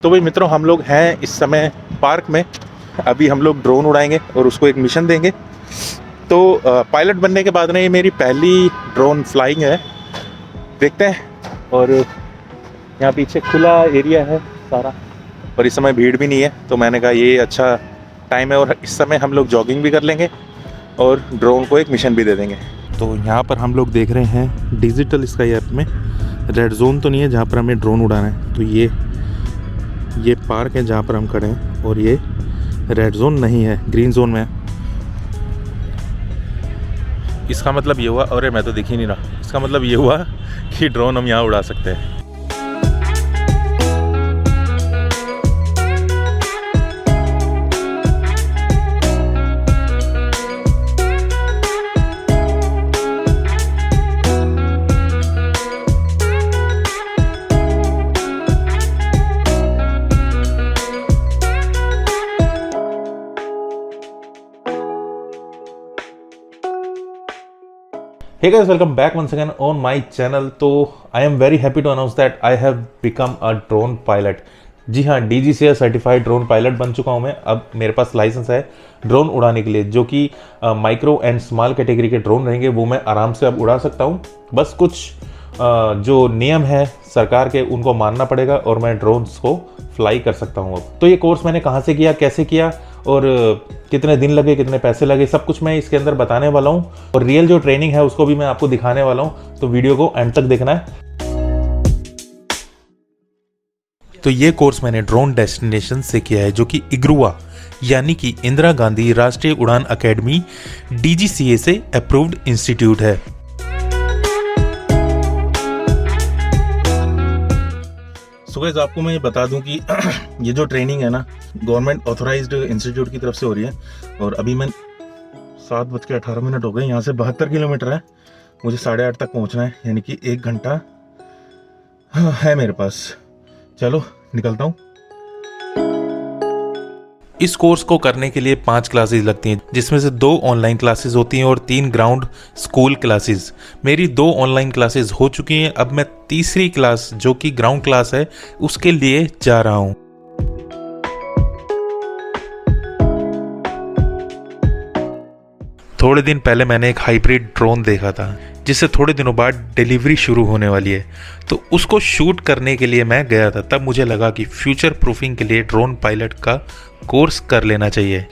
तो भाई मित्रों, हम लोग हैं इस समय पार्क में। अभी हम लोग ड्रोन उड़ाएंगे और उसको एक मिशन देंगे। तो पायलट बनने के बाद ना ये मेरी पहली ड्रोन फ्लाइंग है, देखते हैं। और यहाँ पीछे खुला एरिया है सारा, और इस समय भीड़ भी नहीं है, तो मैंने कहा ये अच्छा टाइम है। और इस समय हम लोग जॉगिंग भी कर लेंगे और ड्रोन को एक मिशन भी दे देंगे। तो यहाँ पर हम लोग देख रहे हैं डिजिटल स्काई ऐप में रेड जोन तो नहीं है जहाँ पर हमें ड्रोन उड़ाना है। तो ये पार्क है जहाँ पर हम खड़े हैं, और ये रेड जोन नहीं है, ग्रीन जोन में है। इसका मतलब ये हुआ, अरे मैं तो दिख ही नहीं रहा, इसका मतलब ये हुआ कि ड्रोन हम यहाँ उड़ा सकते हैं। Hey guys, welcome back once again on my channel। तो I am very happy to announce that I have become a drone pilot। जी हाँ, DGCA सर्टिफाइड ड्रोन पायलट बन चुका हूँ मैं। अब मेरे पास लाइसेंस है ड्रोन उड़ाने के लिए, जो कि माइक्रो एंड स्मॉल कैटेगरी के ड्रोन रहेंगे, वो मैं आराम से अब उड़ा सकता हूँ। बस कुछ जो नियम है सरकार के, उनको मानना पड़ेगा और मैं ड्रोन्स को फ्लाई कर सकता हूँ अब। तो ये कोर्स मैंने कहाँ से किया, कैसे किया और कितने दिन लगे, कितने पैसे लगे, सब कुछ मैं इसके अंदर बताने वाला हूँ। और रियल जो ट्रेनिंग है उसको भी मैं आपको दिखाने वाला हूँ, तो वीडियो को एंड तक देखना है। तो ये कोर्स मैंने ड्रोन डेस्टिनेशन से किया है, जो कि इग्रुआ यानी कि इंदिरा गांधी राष्ट्रीय उड़ान अकेडमी DGCA से अप्रूव्ड इंस्टीट्यूट है। सो गाइस, आपको मैं बता दूं कि ये जो ट्रेनिंग है ना, गवर्नमेंट ऑथोराइज्ड इंस्टीट्यूट की तरफ से हो रही है। और अभी मैं 7:18 हो गए, यहाँ से 72 किलोमीटर है, मुझे 8:30 तक पहुँचना है, यानी कि 1 घंटा है मेरे पास। चलो निकलता हूँ। इस कोर्स को करने के लिए 5 क्लासेस लगती हैं, जिसमें से 2 ऑनलाइन क्लासेस होती हैं और 3 ग्राउंड स्कूल क्लासेस। मेरी 2 ऑनलाइन क्लासेस हो चुकी हैं, अब मैं तीसरी क्लास जो कि ग्राउंड क्लास है उसके लिए जा रहा हूँ। थोड़े दिन पहले मैंने एक हाइब्रिड ड्रोन देखा था, जिससे थोड़े दिनों बाद डिलीवरी शुरू होने वाली है। तो उसको शूट करने के लिए मैं गया था। तब मुझे लगा कि फ्यूचर प्रूफिंग के लिए ड्रोन पायलट का कोर्स कर लेना चाहिए।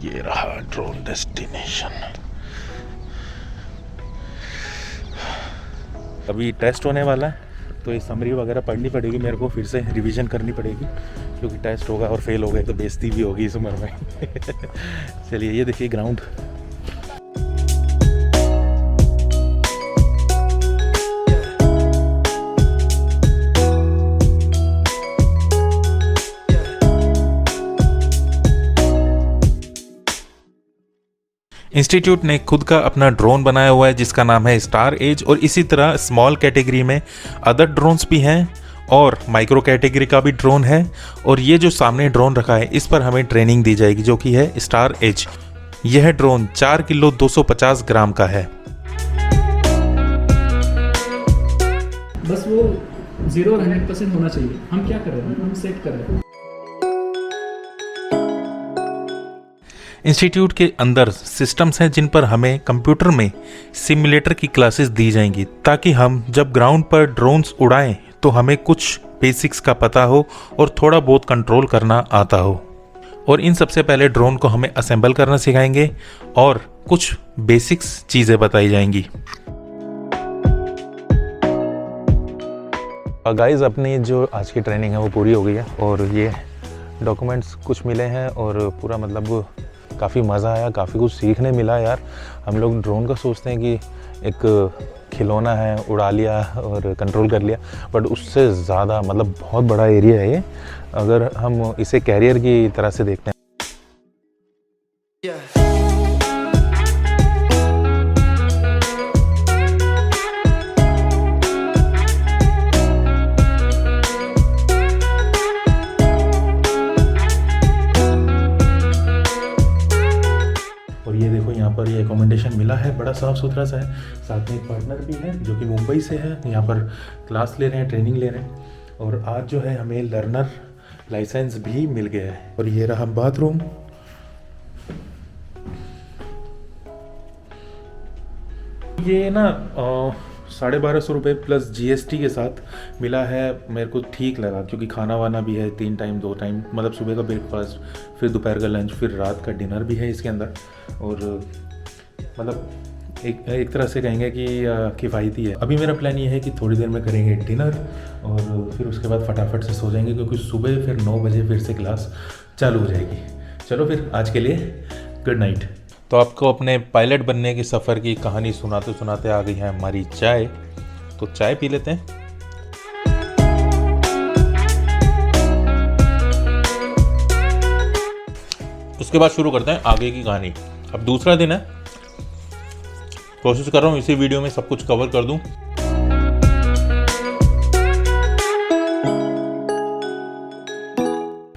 ये रहा ड्रोन डेस्टिनेशन। अभी टेस्ट होने वाला है, तो ये समरी वगैरह पढ़नी पड़ेगी मेरे को, फिर से रिवीजन करनी पड़ेगी, क्योंकि टेस्ट होगा और फेल हो गए तो बेइज्जती भी होगी इस उम्र में। चलिए, ये देखिए ग्राउंड। इंस्टीट्यूट ने खुद का अपना ड्रोन बनाया हुआ है, जिसका नाम है स्टार एज। और इसी तरह स्मॉल कैटेगरी में अदर ड्रोन्स भी हैं और माइक्रो कैटेगरी का भी ड्रोन है। और ये जो सामने ड्रोन रखा है, इस पर हमें ट्रेनिंग दी जाएगी, जो कि है स्टार एज। यह ड्रोन 4 किलो 250 ग्राम का है। बस वो 0 और 100% होना चाहिए। हम क्या कर रहे हैं, हम सेट कर रहे हैं। इंस्टीट्यूट के अंदर सिस्टम्स हैं जिन पर हमें कंप्यूटर में सिमुलेटर की क्लासेस दी जाएंगी, ताकि हम जब ग्राउंड पर ड्रोन्स उड़ाएं तो हमें कुछ बेसिक्स का पता हो और थोड़ा बहुत कंट्रोल करना आता हो। और इन सबसे पहले ड्रोन को हमें असेंबल करना सिखाएंगे और कुछ बेसिक्स चीज़ें बताई जाएंगी। गाइस, अपनी जो आज की ट्रेनिंग है वो पूरी हो गई है और ये डॉक्यूमेंट्स कुछ मिले हैं और पूरा मतलब काफ़ी मज़ा आया, काफ़ी कुछ सीखने मिला यार। हम लोग ड्रोन का सोचते हैं कि एक खिलौना है, उड़ा लिया और कंट्रोल कर लिया, बट उससे ज़्यादा मतलब बहुत बड़ा एरिया है ये, अगर हम इसे कैरियर की तरह से देखते हैं। और ये देखो यहाँ पर ये एकोमोडेशन मिला है, बड़ा साफ़ सुथरा सा है। साथ में एक पार्टनर भी है जो कि मुंबई से है, यहाँ पर क्लास ले रहे हैं, ट्रेनिंग ले रहे हैं। और आज जो है हमें लर्नर लाइसेंस भी मिल गया है। और ये रहा बाथरूम। ये ना 1250 रुपये प्लस GST के साथ मिला है। मेरे को ठीक लगा क्योंकि खाना वाना भी है 3 टाइम 2 टाइम, मतलब सुबह का ब्रेकफास्ट, फिर दोपहर का लंच, फिर रात का डिनर भी है इसके अंदर। और मतलब एक तरह से कहेंगे कि किफ़ायती है। अभी मेरा प्लान ये है कि थोड़ी देर में करेंगे डिनर और फिर उसके बाद फटाफट से सो जाएंगे, क्योंकि सुबह फिर 9 बजे फिर से क्लास चालू हो जाएगी। चलो फिर आज के लिए गुड नाइट। तो आपको अपने पायलट बनने के सफ़र की कहानी सुनाते सुनाते आ गई है हमारी चाय, तो चाय पी लेते हैं। उसके बाद शुरू करते हैं आगे की कहानी। अब दूसरा दिन है, कोशिश कर रहा हूँ इसी वीडियो में सब कुछ कवर कर दूँ।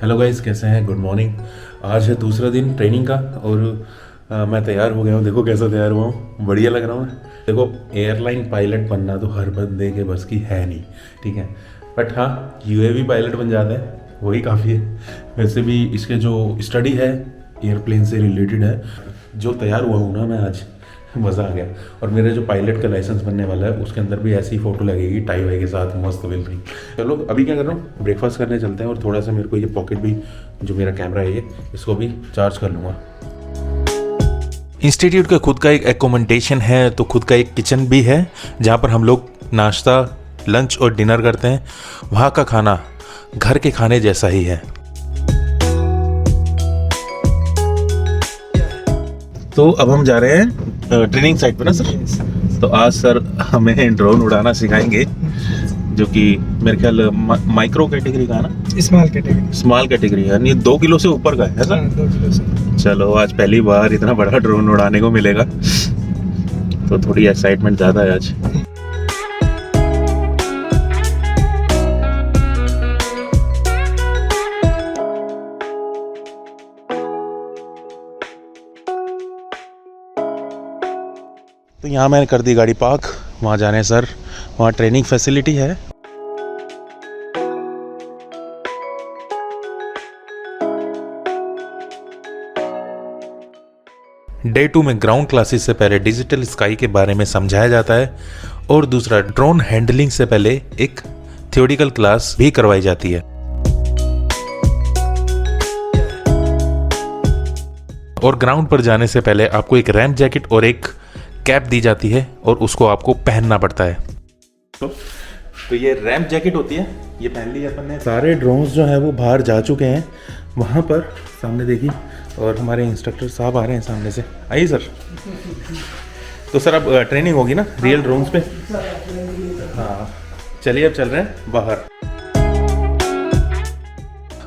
हेलो गाइस, कैसे हैं? Good morning. आज है दूसरा दिन ट्रेनिंग का और मैं तैयार हो गया हूँ। देखो कैसा तैयार हुआ हूँ, बढ़िया लग रहा हूँ। देखो एयरलाइन पायलट बनना तो हर बंदे के बस की है नहीं, ठीक है, बट हाँ UAV पायलट बन जाता है, वही काफ़ी है। वैसे भी इसके जो स्टडी है एयरप्लेन से रिलेटेड है, जो तैयार हुआ हूँ ना मैं आज, मज़ा आ गया। और मेरे जो पायलट का लाइसेंस बनने वाला है उसके अंदर भी ऐसी फ़ोटो लगेगी टाई वाई के साथ, मस्त बिल्कुल। चलो अभी क्या कर रहा हूँ, ब्रेकफास्ट करने चलते हैं और थोड़ा सा मेरे को ये पॉकेट भी, जो मेरा कैमरा है ये, इसको भी चार्ज कर लूँगा। इंस्टीट्यूट का खुद का एक एकोमोडेशन है, तो खुद का एक किचन भी है जहाँ पर हम लोग नाश्ता, लंच और डिनर करते हैं। वहाँ का खाना घर के खाने जैसा ही है। तो अब हम जा रहे हैं ट्रेनिंग साइट पे ना सर। तो आज सर हमें ड्रोन उड़ाना सिखाएंगे, जो कि मेरे ख्याल माइक्रो कैटेगरी का है ना, स्मॉल कैटेगरी, यानी 2 किलो से ऊपर का है सर। 2 किलो से। चलो आज पहली बार इतना बड़ा ड्रोन उड़ाने को मिलेगा, तो थोड़ी एक्साइटमेंट ज़्यादा है आज। तो यहाँ मैंने कर दी गाड़ी पार्क, वहाँ जाने हैं सर, वहाँ ट्रेनिंग फैसिलिटी है। डे 2 में ग्राउंड क्लासेस से पहले डिजिटल स्काई के बारे में समझाया जाता है, और दूसरा ड्रोन हैंडलिंग से पहले एक थ्योरेटिकल क्लास भी करवाई जाती है। और ग्राउंड पर जाने से पहले आपको एक रैम्प जैकेट और एक कैप दी जाती है और उसको आपको पहनना पड़ता है। तो ये रैम्प जैकेट होती है, ये पहन ली अपन ने। सारे ड्रोन्स जो है वो बाहर जा चुके हैं, वहाँ पर सामने देखिए, और हमारे इंस्ट्रक्टर साहब आ रहे हैं सामने से। आइए सर। तो सर अब ट्रेनिंग होगी ना रियल ड्रोन्स पे? हाँ चलिए, अब चल रहे हैं बाहर।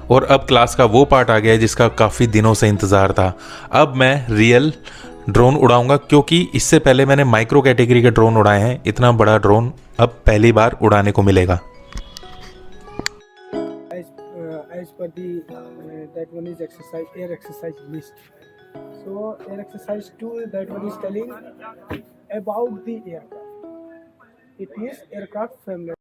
और अब क्लास का वो पार्ट आ गया है जिसका काफ़ी दिनों से इंतज़ार था। अब मैं रियल ड्रोन उड़ाऊंगा, क्योंकि इससे पहले मैंने माइक्रो कैटेगरी के ड्रोन उड़ाए हैं। इतना बड़ा ड्रोन अब पहली बार उड़ाने को मिलेगा। As per the that one is exercise, air exercise list. So air exercise 2, that one is telling about the aircraft. It is aircraft family.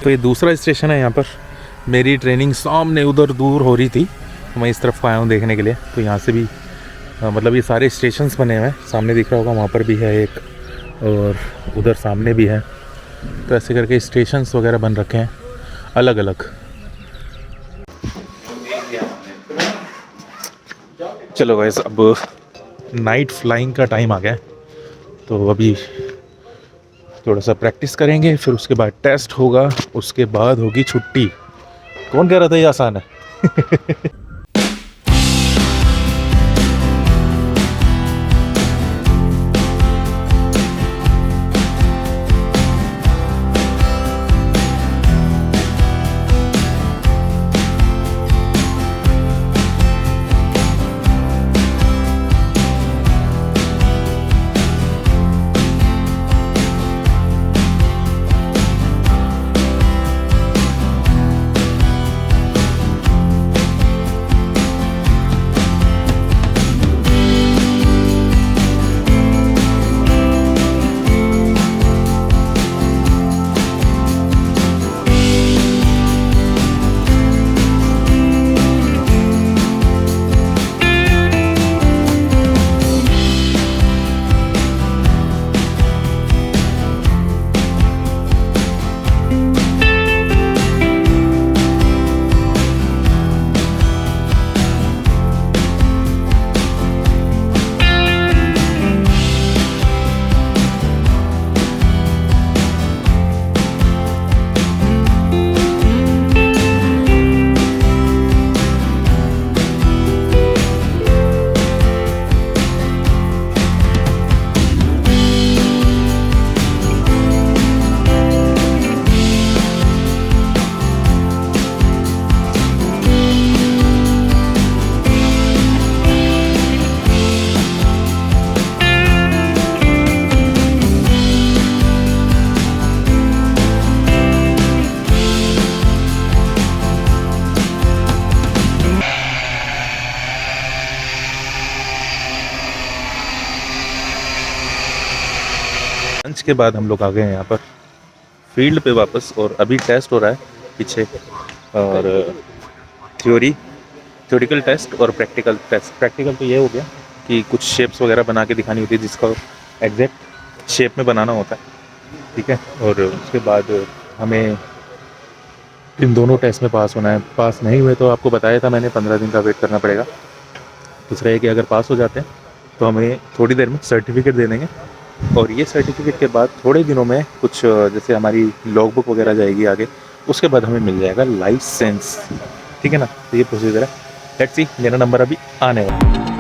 तो ये दूसरा स्टेशन है। यहाँ पर मेरी ट्रेनिंग सामने उधर दूर हो रही थी, तो मैं इस तरफ आया हूँ देखने के लिए। तो यहाँ से भी मतलब ये सारे स्टेशंस बने हुए हैं, सामने दिख रहा होगा वहाँ पर भी है एक, और उधर सामने भी है। तो ऐसे करके स्टेशंस वगैरह बन रखे हैं अलग अलग। चलो गाइस, अब नाइट फ्लाइंग का टाइम आ गया है, तो अभी थोड़ा सा प्रैक्टिस करेंगे, फिर उसके बाद टेस्ट होगा, उसके बाद होगी छुट्टी। कौन कह रहा था ये आसान है? लंच के बाद हम लोग आ गए हैं यहाँ पर फील्ड पे वापस, और अभी टेस्ट हो रहा है पीछे, और थ्योरिकल टेस्ट और प्रैक्टिकल टेस्ट। प्रैक्टिकल तो ये हो गया कि कुछ शेप्स वगैरह बना के दिखानी होती है, जिसका एग्जैक्ट शेप में बनाना होता है, ठीक है। और उसके बाद हमें इन दोनों टेस्ट में पास होना है। पास नहीं हुए तो आपको बताया था मैंने 15 दिन का वेट करना पड़ेगा। दूसरा है कि अगर पास हो जाते हैं तो हमें थोड़ी देर में सर्टिफिकेट दे देंगे, और ये सर्टिफिकेट के बाद थोड़े दिनों में कुछ जैसे हमारी लॉग बुक वगैरह जाएगी आगे, उसके बाद हमें मिल जाएगा लाइसेंस, ठीक है ना। तो ये प्रोसीजर है। लेट्स सी, मेरा नंबर अभी आने वाला है।